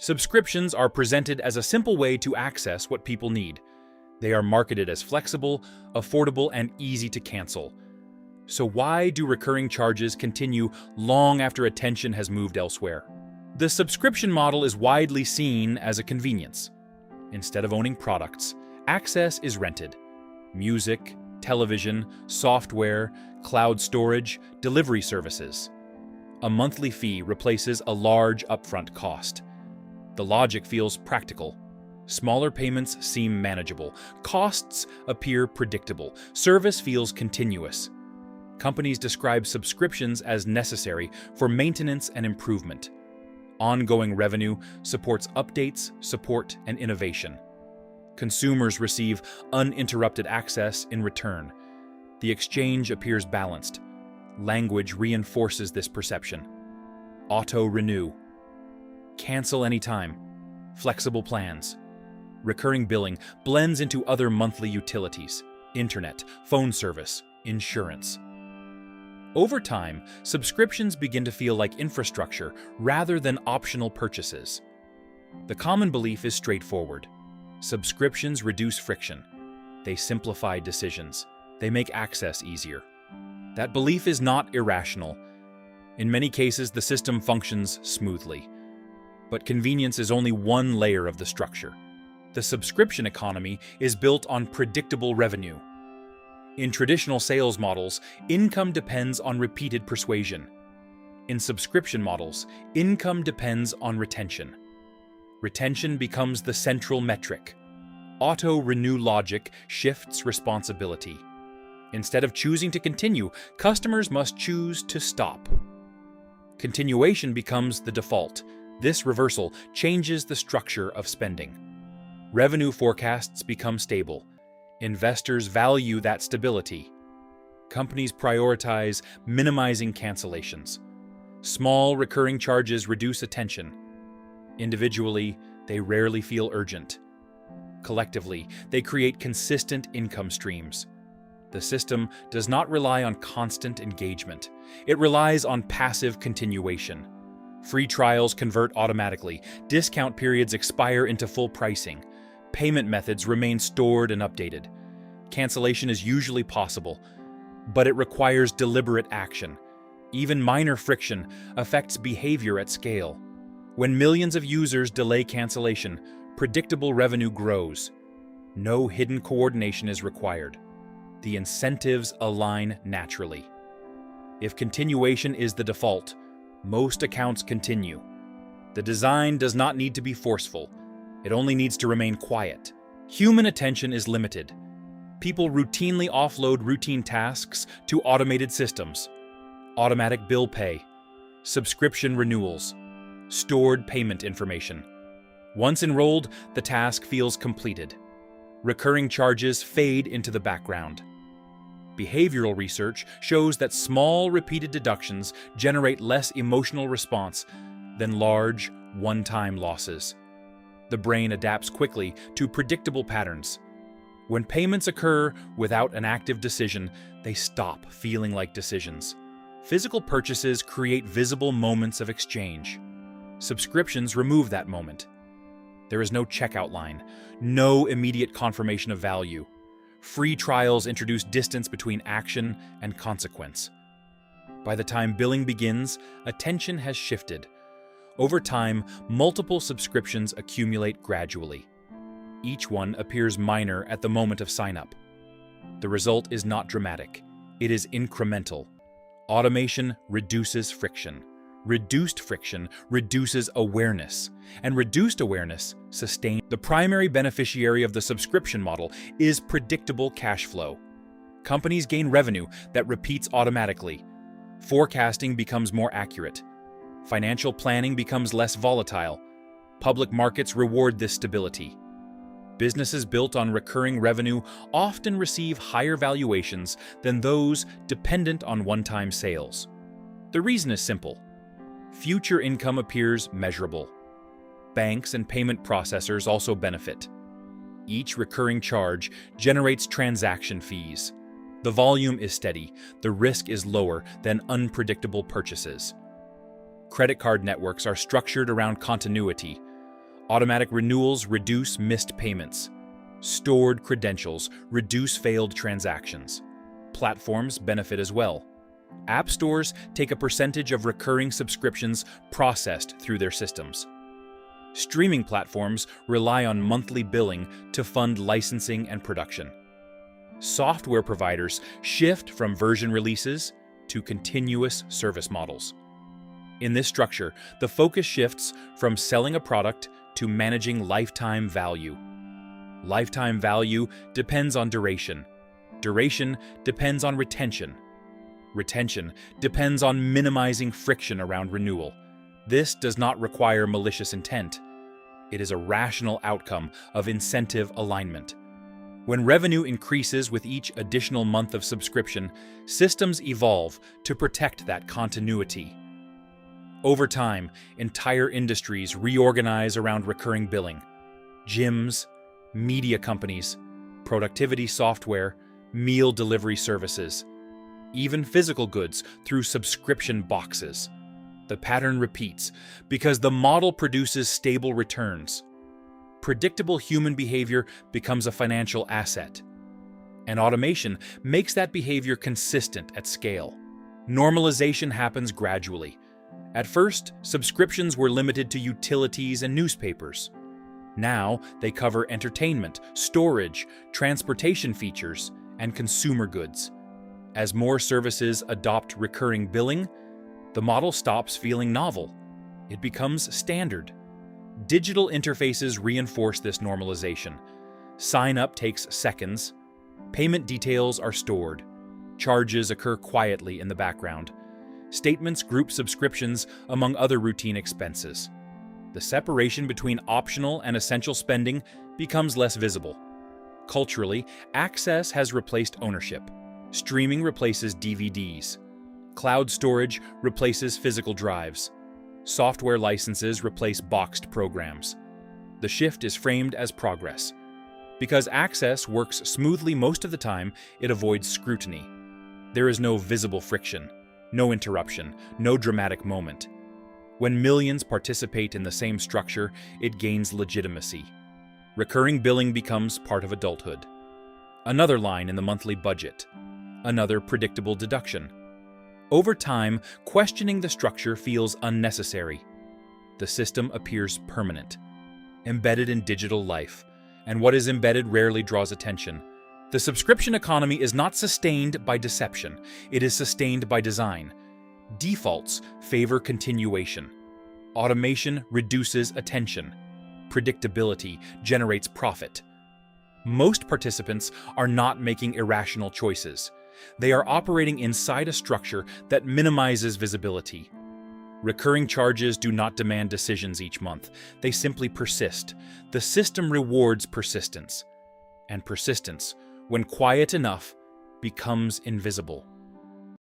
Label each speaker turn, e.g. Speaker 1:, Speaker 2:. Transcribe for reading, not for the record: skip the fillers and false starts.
Speaker 1: Subscriptions are presented as a simple way to access what people need. They are marketed as flexible, affordable, and easy to cancel. So why do recurring charges continue long after attention has moved elsewhere? The subscription model is widely seen as a convenience. Instead of owning products, access is rented. Music, television, software, cloud storage, delivery services. A monthly fee replaces a large upfront cost. The logic feels practical. Smaller payments seem manageable. Costs appear predictable. Service feels continuous. Companies describe subscriptions as necessary for maintenance and improvement. Ongoing revenue supports updates, support, and innovation. Consumers receive uninterrupted access in return. The exchange appears balanced. Language reinforces this perception. Auto-renew. Cancel anytime. Flexible plans. Recurring billing blends into other monthly utilities: internet, phone service, insurance. Over time, subscriptions begin to feel like infrastructure rather than optional purchases. The common belief is straightforward. Subscriptions reduce friction. They simplify decisions. They make access easier. That belief is not irrational. In many cases, the system functions smoothly. But convenience is only one layer of the structure. The subscription economy is built on predictable revenue. In traditional sales models, income depends on repeated persuasion. In subscription models, income depends on retention. Retention becomes the central metric. Auto-renew logic shifts responsibility. Instead of choosing to continue, customers must choose to stop. Continuation becomes the default. This reversal changes the structure of spending. Revenue forecasts become stable. Investors value that stability. Companies prioritize minimizing cancellations. Small recurring charges reduce attention. Individually, they rarely feel urgent. Collectively, they create consistent income streams. The system does not rely on constant engagement. It relies on passive continuation. Free trials convert automatically. Discount periods expire into full pricing. Payment methods remain stored and updated. Cancellation is usually possible, but it requires deliberate action. Even minor friction affects behavior at scale. When millions of users delay cancellation, predictable revenue grows. No hidden coordination is required. The incentives align naturally. If continuation is the default, most accounts continue. The design does not need to be forceful. It only needs to remain quiet. Human attention is limited. People routinely offload routine tasks to automated systems. Automatic bill pay, subscription renewals, stored payment information. Once enrolled, the task feels completed. Recurring charges fade into the background. Behavioral research shows that small, repeated deductions generate less emotional response than large, one-time losses. The brain adapts quickly to predictable patterns. When payments occur without an active decision, they stop feeling like decisions. Physical purchases create visible moments of exchange. Subscriptions remove that moment. There is no checkout line, no immediate confirmation of value. Free trials introduce distance between action and consequence. By the time billing begins, attention has shifted. Over time, multiple subscriptions accumulate gradually. Each one appears minor at the moment of sign-up. The result is not dramatic. It is incremental. Automation reduces friction. Reduced friction reduces awareness, and reduced awareness sustains. The primary beneficiary of the subscription model is predictable cash flow. Companies gain revenue that repeats automatically. Forecasting becomes more accurate. Financial planning becomes less volatile. Public markets reward this stability. Businesses built on recurring revenue often receive higher valuations than those dependent on one-time sales. The reason is simple. Future income appears measurable. Banks and payment processors also benefit. Each recurring charge generates transaction fees. The volume is steady. The risk is lower than unpredictable purchases. Credit card networks are structured around continuity. Automatic renewals reduce missed payments. Stored credentials reduce failed transactions. Platforms benefit as well. App stores take a percentage of recurring subscriptions processed through their systems. Streaming platforms rely on monthly billing to fund licensing and production. Software providers shift from version releases to continuous service models. In this structure, the focus shifts from selling a product to managing lifetime value. Lifetime value depends on duration. Duration depends on retention. Retention depends on minimizing friction around renewal. This does not require malicious intent. It is a rational outcome of incentive alignment. When revenue increases with each additional month of subscription, systems evolve to protect that continuity. Over time, entire industries reorganize around recurring billing. Gyms, media companies, productivity software, meal delivery services, even physical goods through subscription boxes. The pattern repeats because the model produces stable returns. Predictable human behavior becomes a financial asset, and automation makes that behavior consistent at scale. Normalization happens gradually. At first, subscriptions were limited to utilities and newspapers. Now, they cover entertainment, storage, transportation features, and consumer goods. As more services adopt recurring billing, the model stops feeling novel. It becomes standard. Digital interfaces reinforce this normalization. Sign-up takes seconds. Payment details are stored. Charges occur quietly in the background. Statements group subscriptions among other routine expenses. The separation between optional and essential spending becomes less visible. Culturally, access has replaced ownership. Streaming replaces DVDs. Cloud storage replaces physical drives. Software licenses replace boxed programs. The shift is framed as progress. Because access works smoothly most of the time, it avoids scrutiny. There is no visible friction, no interruption, no dramatic moment. When millions participate in the same structure, it gains legitimacy. Recurring billing becomes part of adulthood. Another line in the monthly budget. Another predictable deduction. Over time, questioning the structure feels unnecessary. The system appears permanent, embedded in digital life, and what is embedded rarely draws attention. The subscription economy is not sustained by deception, it is sustained by design. Defaults favor continuation. Automation reduces attention. Predictability generates profit. Most participants are not making irrational choices. They are operating inside a structure that minimizes visibility. Recurring charges do not demand decisions each month. They simply persist. The system rewards persistence. And persistence, when quiet enough, becomes invisible.